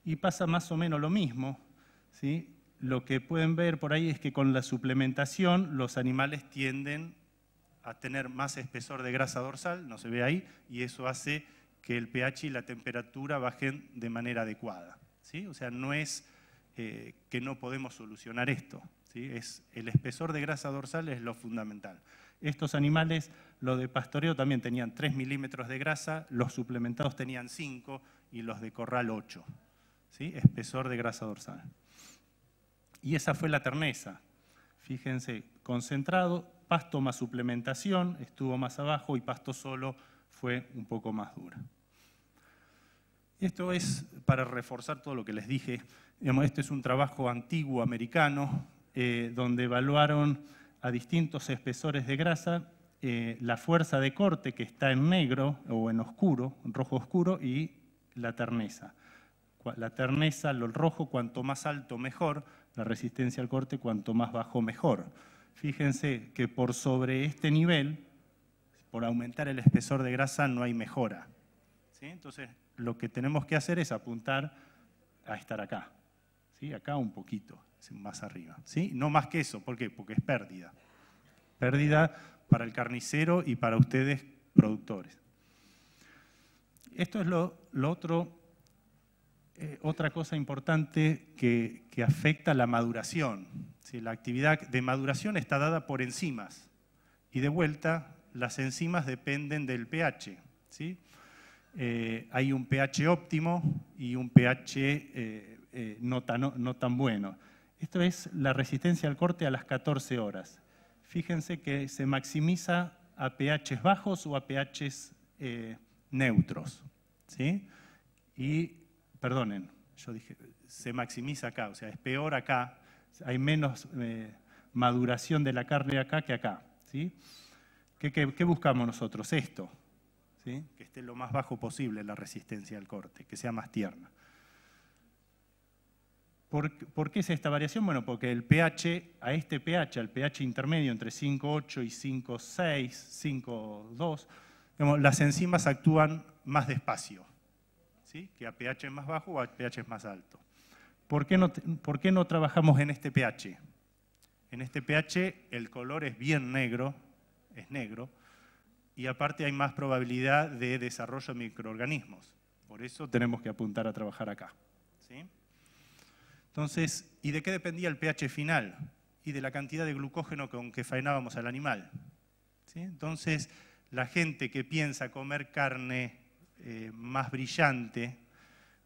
Y pasa más o menos lo mismo, ¿sí? Lo que pueden ver por ahí es que con la suplementación los animales tienden a tener más espesor de grasa dorsal, no se ve ahí, y eso hace que el pH y la temperatura bajen de manera adecuada, ¿sí? O sea, no es que no podemos solucionar esto, ¿sí? El espesor de grasa dorsal es lo fundamental. Estos animales, los de pastoreo también tenían 3 milímetros de grasa, los suplementados tenían 5 y los de corral 8, ¿sí? Espesor de grasa dorsal. Y esa fue la terneza. Fíjense, concentrado, pasto más suplementación, estuvo más abajo y pasto solo fue un poco más dura. Esto es para reforzar todo lo que les dije. Este es un trabajo antiguo americano donde evaluaron a distintos espesores de grasa la fuerza de corte que está en negro o en oscuro, en rojo oscuro, y la terneza. La terneza, lo rojo, cuanto más alto mejor, la resistencia al corte, cuanto más bajo mejor. fíjense que por sobre este nivel, por aumentar el espesor de grasa, no hay mejora. ¿Sí? Entonces, lo que tenemos que hacer es apuntar a estar acá. ¿Sí? Acá un poquito, más arriba. ¿Sí? No más que eso. ¿Por qué? Porque es pérdida. Pérdida para el carnicero y para ustedes, productores. Esto es otra cosa importante que afecta la maduración. ¿Sí? La actividad de maduración está dada por enzimas. Y de vuelta, las enzimas dependen del pH. ¿Sí? Hay un pH óptimo y un pH no tan bueno. Esto es la resistencia al corte a las 14 horas. Fíjense que se maximiza a pHs bajos o a pHs neutros. ¿Sí? Y, perdonen, yo dije, se maximiza acá, o sea, es peor acá, hay menos maduración de la carne acá que acá. ¿Sí? ¿Qué buscamos nosotros? Esto. ¿Sí? Que esté lo más bajo posible la resistencia al corte, que sea más tierna. ¿Por qué es esta variación? Bueno, porque el pH, a este pH, al pH intermedio entre 5,8 y 5,6, 5,2, las enzimas actúan más despacio, ¿sí? Que a pH más bajo o a pH más alto. ¿Por qué no trabajamos en este pH? En este pH el color es bien negro, es negro, y aparte hay más probabilidad de desarrollo de microorganismos. Por eso tenemos que apuntar a trabajar acá. ¿Sí? Entonces, ¿y de qué dependía el pH final? Y de la cantidad de glucógeno con que faenábamos al animal. ¿Sí? Entonces, la gente que piensa comer carne más brillante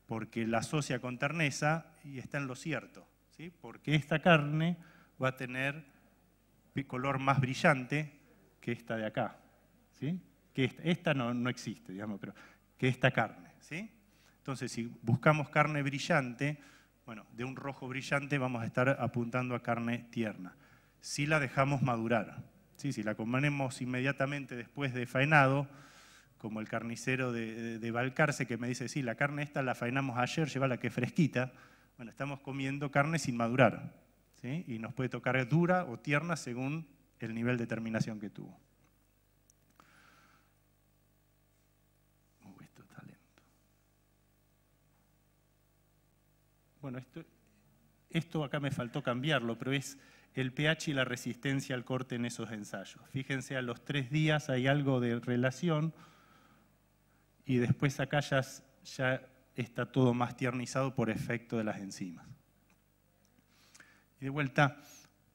porque la asocia con terneza, y está en lo cierto. ¿Sí? Porque esta carne va a tener color más brillante que esta de acá. ¿Sí? Que esta no existe, digamos, pero que esta carne. ¿Sí? Entonces, si buscamos carne brillante, bueno, de un rojo brillante vamos a estar apuntando a carne tierna. Si la dejamos madurar, ¿sí? Si la comemos inmediatamente después de faenado, como el carnicero de Balcarce que me dice, sí, la carne esta la faenamos ayer, llévala que es fresquita, bueno, estamos comiendo carne sin madurar, ¿sí? Y nos puede tocar dura o tierna según el nivel de terminación que tuvo. Esto está lento. Bueno, esto acá me faltó cambiarlo, pero es el pH y la resistencia al corte en esos ensayos. Fíjense, a los 3 días hay algo de relación y después acá ya está todo más tiernizado por efecto de las enzimas. Y de vuelta,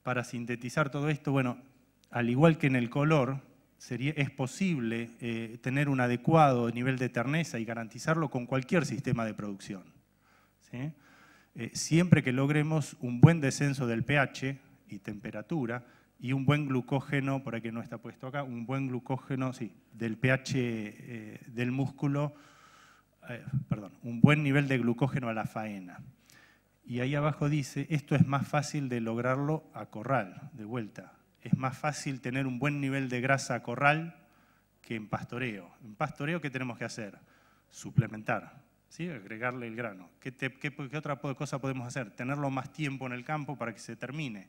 para sintetizar todo esto, bueno, al igual que en el color, es posible tener un adecuado nivel de terneza y garantizarlo con cualquier sistema de producción. ¿Sí? Siempre que logremos un buen descenso del pH y temperatura y un buen glucógeno, por aquí no está puesto acá, un buen glucógeno, sí, del pH del músculo, un buen nivel de glucógeno a la faena. Y ahí abajo dice, esto es más fácil de lograrlo a corral, de vuelta. Es más fácil tener un buen nivel de grasa a corral que en pastoreo. En pastoreo, ¿qué tenemos que hacer? Suplementar, ¿sí? Agregarle el grano. ¿Qué otra cosa podemos hacer? Tenerlo más tiempo en el campo para que se termine.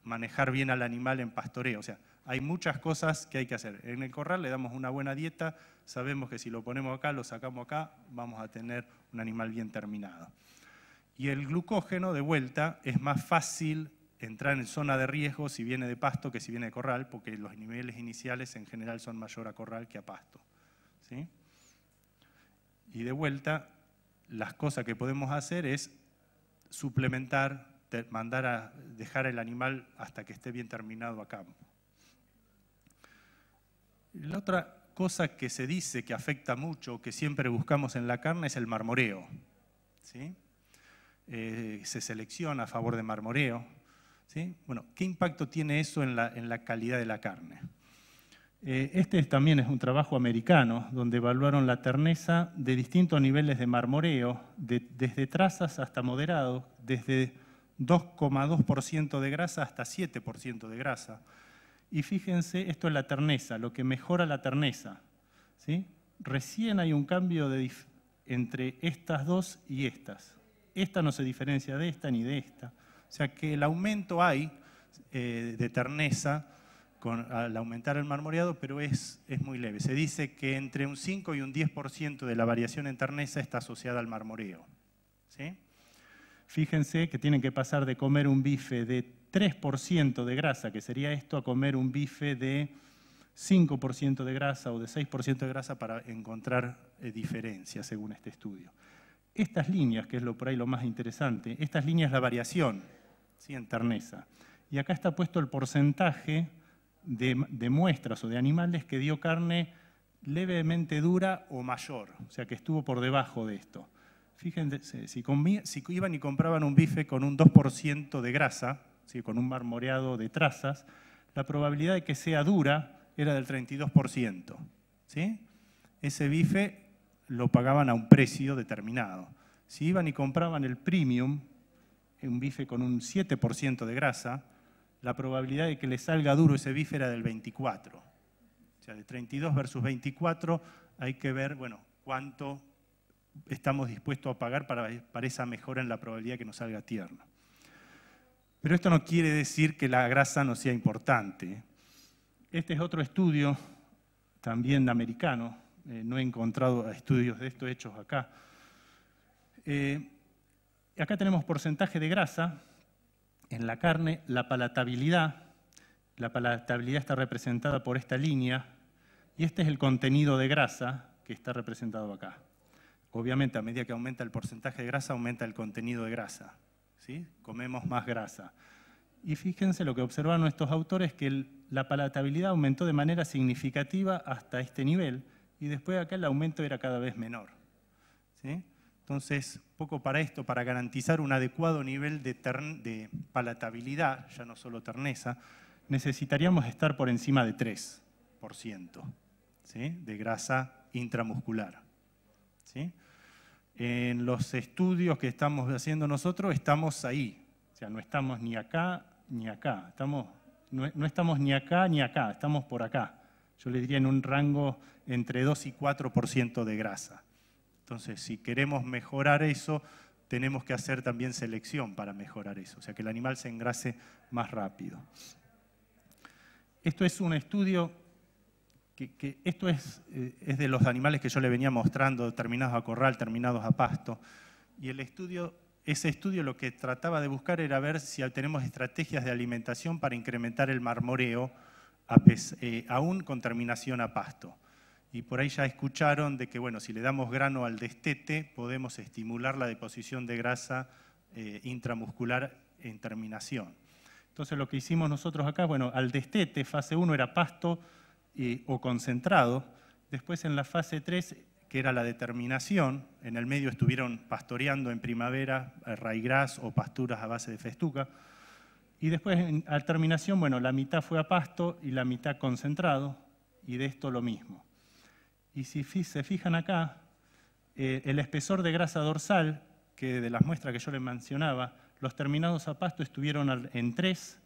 Manejar bien al animal en pastoreo. O sea, hay muchas cosas que hay que hacer. En el corral le damos una buena dieta, sabemos que si lo ponemos acá, lo sacamos acá, vamos a tener un animal bien terminado. Y el glucógeno, de vuelta, es más fácil entrar en zona de riesgo si viene de pasto que si viene de corral, porque los niveles iniciales en general son mayor a corral que a pasto. ¿Sí? Y de vuelta, las cosas que podemos hacer es suplementar, mandar a dejar el animal hasta que esté bien terminado a campo. La otra cosa que se dice que afecta mucho, que siempre buscamos en la carne, es el marmoreo. ¿Sí? Se selecciona a favor de marmoreo. ¿Sí? Bueno, ¿qué impacto tiene eso en la calidad de la carne? Este también es un trabajo americano, donde evaluaron la terneza de distintos niveles de marmoreo, desde trazas hasta moderados, desde 2,2% de grasa hasta 7% de grasa. Y fíjense, esto es la terneza, lo que mejora la terneza. ¿Sí? Recién hay un cambio entre estas dos y estas. Esta no se diferencia de esta ni de esta. O sea que el aumento hay, de terneza al aumentar el marmoreado, pero es muy leve. Se dice que entre un 5 y un 10% de la variación en terneza está asociada al marmoreo. ¿Sí? Fíjense que tienen que pasar de comer un bife de 3% de grasa, que sería esto, a comer un bife de 5% de grasa o de 6% de grasa para encontrar diferencias según este estudio. Estas líneas, que es por ahí lo más interesante, estas líneas es la variación, ¿sí?, en terneza. Y acá está puesto el porcentaje de muestras o de animales que dio carne levemente dura o mayor, o sea que estuvo por debajo de esto. Fíjense, si iban y compraban un bife con un 2% de grasa, ¿sí?, con un marmoreado de trazas, la probabilidad de que sea dura era del 32%. ¿Sí? Ese bife lo pagaban a un precio determinado. Si iban y compraban el premium, un bife con un 7% de grasa, la probabilidad de que le salga duro ese bife era del 24. O sea, de 32 versus 24 hay que ver, bueno, cuánto estamos dispuestos a pagar para esa mejora en la probabilidad que nos salga tierno. Pero esto no quiere decir que la grasa no sea importante. Este es otro estudio, también americano. No he encontrado estudios de esto hechos acá. Acá tenemos porcentaje de grasa en la carne, la palatabilidad. La palatabilidad está representada por esta línea y este es el contenido de grasa que está representado acá. Obviamente, a medida que aumenta el porcentaje de grasa, aumenta el contenido de grasa. ¿Sí? Comemos más grasa. Y fíjense lo que observaron estos autores, que la palatabilidad aumentó de manera significativa hasta este nivel y después acá el aumento era cada vez menor. ¿Sí? Entonces, poco para esto, para garantizar un adecuado nivel de palatabilidad, ya no solo terneza, necesitaríamos estar por encima de 3%, ¿sí?, de grasa intramuscular. ¿Sí? En los estudios que estamos haciendo nosotros estamos ahí, o sea, no estamos ni acá ni acá, no estamos ni acá ni acá, estamos por acá. Yo le diría en un rango entre 2 y 4% de grasa. Entonces, si queremos mejorar eso, tenemos que hacer también selección para mejorar eso, o sea, que el animal se engrase más rápido. Esto es un estudio esto es de los animales que yo le venía mostrando, terminados a corral, terminados a pasto. Y ese estudio lo que trataba de buscar era ver si tenemos estrategias de alimentación para incrementar el marmoreo, aún con terminación a pasto. Y por ahí ya escucharon de que, bueno, si le damos grano al destete, podemos estimular la deposición de grasa intramuscular en terminación. Entonces lo que hicimos nosotros acá, bueno, al destete, fase 1 era pasto o concentrado. Después en la fase 3, que era la determinación, en el medio estuvieron pastoreando en primavera raigras o pasturas a base de festuca. Y después, a terminación, bueno, la mitad fue a pasto y la mitad concentrado, y de esto lo mismo. Y si se fijan acá, el espesor de grasa dorsal, que de las muestras que yo les mencionaba, los terminados a pasto estuvieron en 3,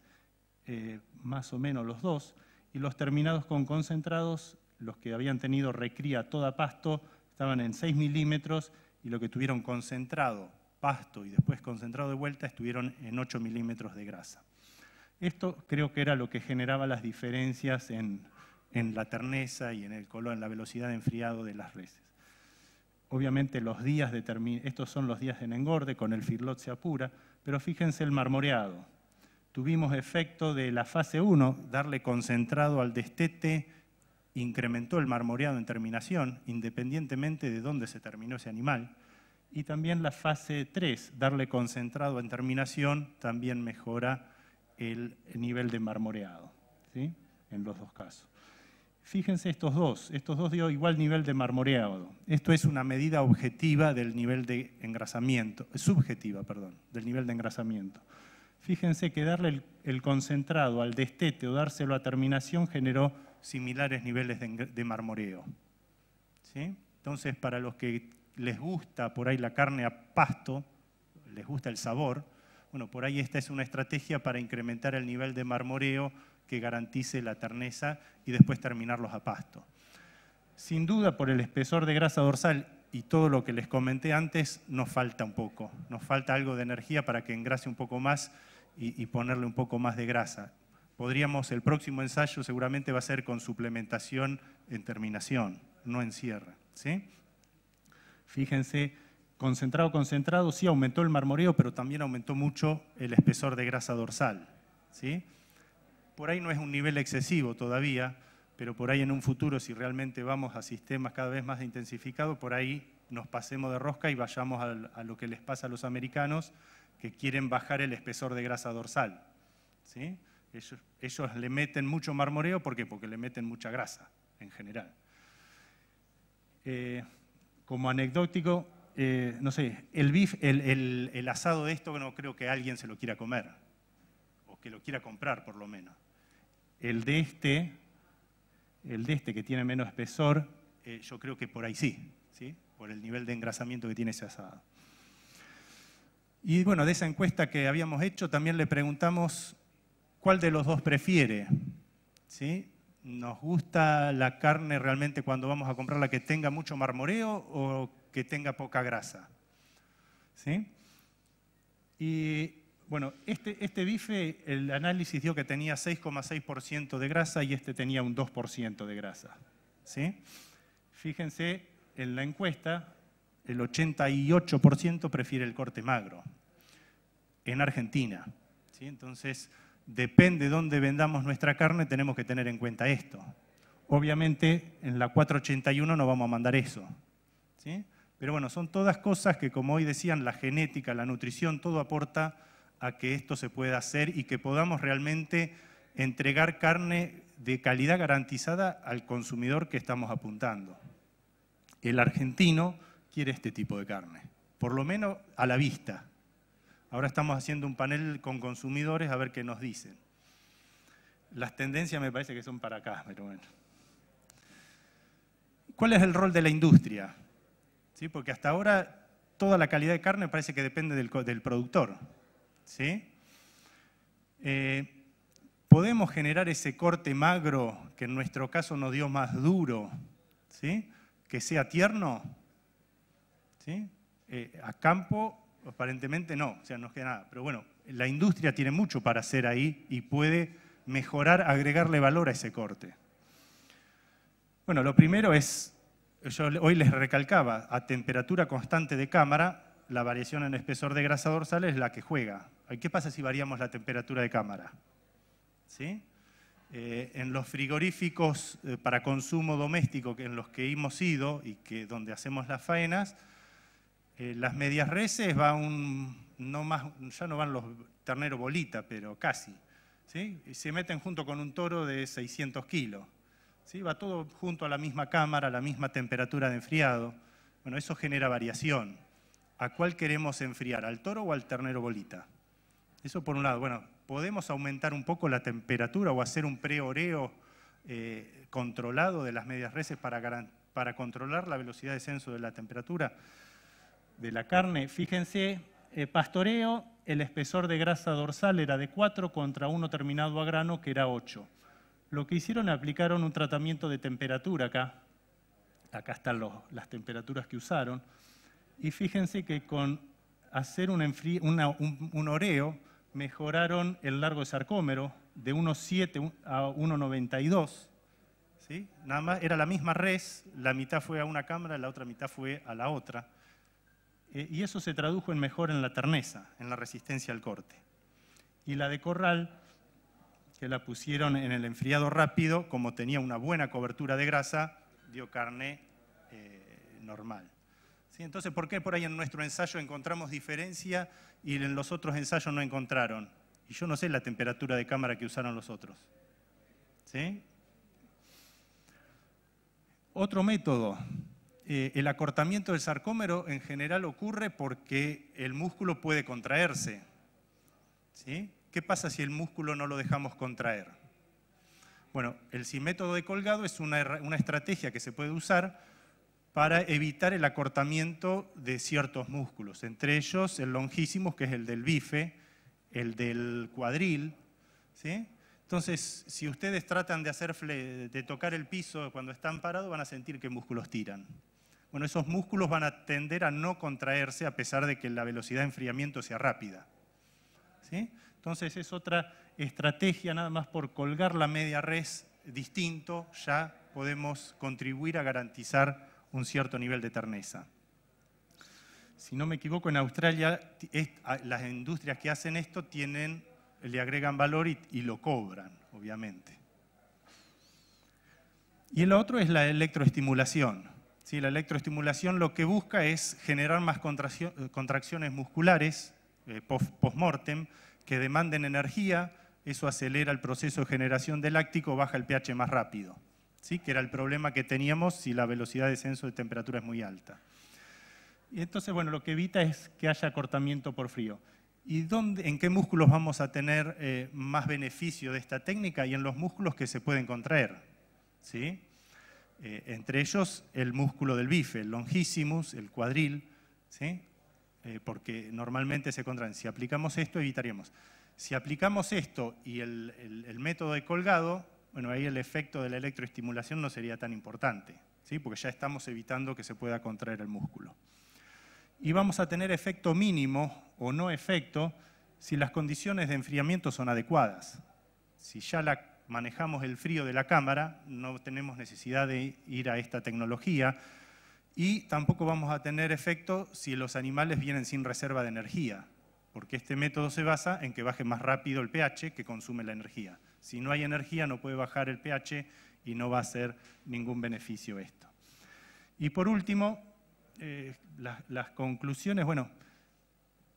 más o menos los dos, y los terminados con concentrados, los que habían tenido recría toda pasto, estaban en 6 milímetros, y los que tuvieron concentrado pasto y después concentrado de vuelta estuvieron en 8 milímetros de grasa. Esto creo que era lo que generaba las diferencias en la terneza y en la velocidad de enfriado de las reses. Obviamente estos son los días en engorde, con el feedlot se apura, pero fíjense el marmoreado. Tuvimos efecto de la fase 1, darle concentrado al destete, incrementó el marmoreado en terminación, independientemente de dónde se terminó ese animal. Y también la fase 3, darle concentrado en terminación, también mejora el nivel de marmoreado, ¿sí?, en los dos casos. Fíjense estos dos dio igual nivel de marmoreado. Esto es una medida objetiva del nivel de engrasamiento, subjetiva, perdón, del nivel de engrasamiento. Fíjense que darle el concentrado al destete o dárselo a terminación generó similares niveles de marmoreo. ¿Sí? Entonces, para los que les gusta por ahí la carne a pasto, les gusta el sabor, bueno, por ahí esta es una estrategia para incrementar el nivel de marmoreo que garantice la terneza y después terminarlos a pasto. Sin duda, por el espesor de grasa dorsal y todo lo que les comenté antes, nos falta un poco. Nos falta algo de energía para que engrase un poco más y ponerle un poco más de grasa. El próximo ensayo seguramente va a ser con suplementación en terminación, no en cierre, ¿sí? Fíjense, concentrado, sí aumentó el marmoreo, pero también aumentó mucho el espesor de grasa dorsal, ¿sí? Por ahí no es un nivel excesivo todavía, pero por ahí en un futuro, si realmente vamos a sistemas cada vez más intensificados, por ahí nos pasemos de rosca y vayamos a lo que les pasa a los americanos, que quieren bajar el espesor de grasa dorsal, ¿sí? Ellos le meten mucho marmoreo, ¿por qué? Porque le meten mucha grasa, en general. Como anecdótico, no sé, el asado de esto no creo que alguien se lo quiera comer, o que lo quiera comprar por lo menos. El de este que tiene menos espesor, yo creo que por ahí sí, ¿sí? Por el nivel de engrasamiento que tiene ese asado. Y bueno, de esa encuesta que habíamos hecho, también le preguntamos cuál de los dos prefiere, ¿sí? ¿Nos gusta la carne realmente cuando vamos a comprarla que tenga mucho marmoreo o que tenga poca grasa? ¿Sí? Y bueno, este bife, el análisis dio que tenía 6,6% de grasa y este tenía un 2% de grasa, ¿sí? Fíjense, en la encuesta, el 88% prefiere el corte magro, en Argentina, ¿sí? Entonces, depende de dónde vendamos nuestra carne, tenemos que tener en cuenta esto. Obviamente, en la 481 no vamos a mandar eso, ¿sí? Pero bueno, son todas cosas que, como hoy decían, la genética, la nutrición, todo aporta a que esto se pueda hacer y que podamos realmente entregar carne de calidad garantizada al consumidor que estamos apuntando. El argentino quiere este tipo de carne, por lo menos a la vista. Ahora estamos haciendo un panel con consumidores a ver qué nos dicen. Las tendencias me parece que son para acá, pero bueno. ¿Cuál es el rol de la industria? ¿Sí? Porque hasta ahora toda la calidad de carne parece que depende del productor, ¿sí? Podemos generar ese corte magro, que en nuestro caso nos dio más duro, ¿sí? Que sea tierno, ¿sí? A campo aparentemente no, o sea, no queda nada. Pero bueno, la industria tiene mucho para hacer ahí y puede mejorar, agregarle valor a ese corte. Bueno, lo primero es, yo hoy les recalcaba, a temperatura constante de cámara, la variación en espesor de grasa dorsal es la que juega. ¿Qué pasa si variamos la temperatura de cámara? ¿Sí? En los frigoríficos para consumo doméstico en los que hemos ido y donde hacemos las faenas, las medias reses ya no van los terneros bolita, pero casi, ¿sí? Y se meten junto con un toro de 600 kilos. ¿Sí? Va todo junto a la misma cámara, a la misma temperatura de enfriado. Bueno, eso genera variación. ¿A cuál queremos enfriar? ¿Al toro o al ternero bolita? Eso por un lado. Bueno, podemos aumentar un poco la temperatura o hacer un pre-oreo controlado de las medias reses para controlar la velocidad de descenso de la temperatura de la carne. Fíjense, pastoreo, el espesor de grasa dorsal era de 4 contra uno terminado a grano que era 8. Lo que hicieron, aplicaron un tratamiento de temperatura acá. Acá están las temperaturas que usaron. Y fíjense que con hacer un oreo mejoraron el largo de sarcómero de 1,7 a 1,92. ¿Sí? Nada más, era la misma res, la mitad fue a una cámara, la otra mitad fue a la otra. Y eso se tradujo en mejora en la terneza, en la resistencia al corte. Y la de corral, que la pusieron en el enfriado rápido, como tenía una buena cobertura de grasa, dio carne normal. ¿Sí? Entonces, ¿por qué por ahí en nuestro ensayo encontramos diferencia y en los otros ensayos no encontraron? Y yo no sé la temperatura de cámara que usaron los otros. ¿Sí? Otro método. El acortamiento del sarcómero en general ocurre porque el músculo puede contraerse. ¿Sí? ¿Qué pasa si el músculo no lo dejamos contraer? Bueno, el método de colgado es una estrategia que se puede usar para evitar el acortamiento de ciertos músculos, entre ellos el longísimos, que es el del bife, el del cuadril, ¿sí? Entonces, si ustedes tratan de tocar el piso cuando están parados, van a sentir que músculos tiran. Bueno, esos músculos van a tender a no contraerse a pesar de que la velocidad de enfriamiento sea rápida, ¿sí? Entonces es otra estrategia, nada más por colgar la media res distinto, ya podemos contribuir a garantizar un cierto nivel de terneza. Si no me equivoco, en Australia las industrias que hacen esto le agregan valor y lo cobran, obviamente. Y el otro es la electroestimulación. ¿Sí? La electroestimulación lo que busca es generar más contracciones musculares post-mortem que demanden energía. Eso acelera el proceso de generación de láctico, baja el pH más rápido, ¿sí? Que era el problema que teníamos si la velocidad de descenso de temperatura es muy alta. Y entonces, bueno, lo que evita es que haya acortamiento por frío. ¿Y en qué músculos vamos a tener más beneficio de esta técnica? Y en los músculos que se pueden contraer, ¿sí? Entre ellos el músculo del bife, el longissimus, el cuadril, ¿sí? Porque normalmente se contraen. Si aplicamos esto, evitaríamos. Si aplicamos esto y el método de colgado, bueno, ahí el efecto de la electroestimulación no sería tan importante, ¿sí? Porque ya estamos evitando que se pueda contraer el músculo. Y vamos a tener efecto mínimo o no efecto si las condiciones de enfriamiento son adecuadas. Si ya manejamos el frío de la cámara, no tenemos necesidad de ir a esta tecnología y tampoco vamos a tener efecto si los animales vienen sin reserva de energía, porque este método se basa en que baje más rápido el pH que consume la energía. Si no hay energía no puede bajar el pH y no va a ser ningún beneficio esto. Y por último, las conclusiones, bueno,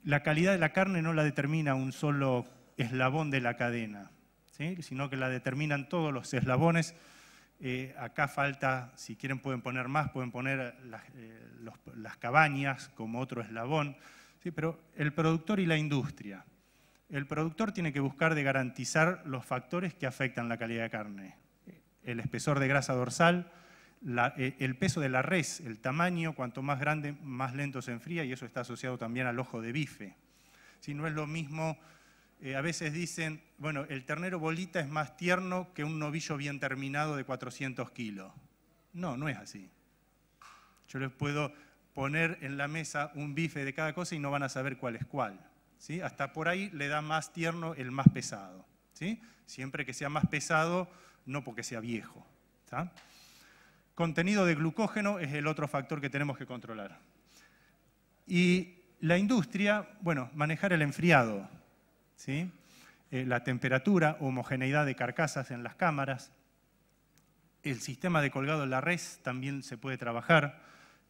la calidad de la carne no la determina un solo eslabón de la cadena, ¿sí? Sino que la determinan todos los eslabones. Acá falta, si quieren pueden poner más, pueden poner las cabañas como otro eslabón, ¿sí? Pero el productor y la industria. El productor tiene que buscar de garantizar los factores que afectan la calidad de carne. El espesor de grasa dorsal, el peso de la res, el tamaño, cuanto más grande, más lento se enfría, y eso está asociado también al ojo de bife. Si no es lo mismo, a veces dicen, bueno, el ternero bolita es más tierno que un novillo bien terminado de 400 kilos. No, no es así. Yo les puedo poner en la mesa un bife de cada cosa y no van a saber cuál es cuál, ¿sí? Hasta por ahí le da más tierno el más pesado, ¿sí? Siempre que sea más pesado, no porque sea viejo, ¿tá? Contenido de glucógeno es el otro factor que tenemos que controlar. Y la industria, bueno, manejar el enfriado, ¿sí? La temperatura, homogeneidad de carcasas en las cámaras, el sistema de colgado en la res también se puede trabajar,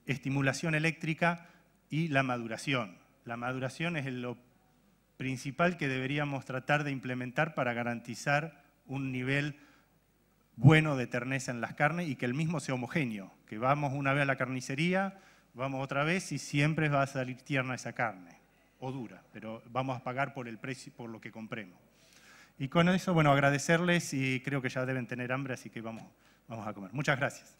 estimulación eléctrica y la maduración. La maduración es lo principal que deberíamos tratar de implementar para garantizar un nivel bueno de terneza en las carnes y que el mismo sea homogéneo, que vamos una vez a la carnicería, vamos otra vez y siempre va a salir tierna esa carne, o dura, pero vamos a pagar por el precio, por lo que compremos. Y con eso, bueno, agradecerles y creo que ya deben tener hambre, así que vamos a comer. Muchas gracias.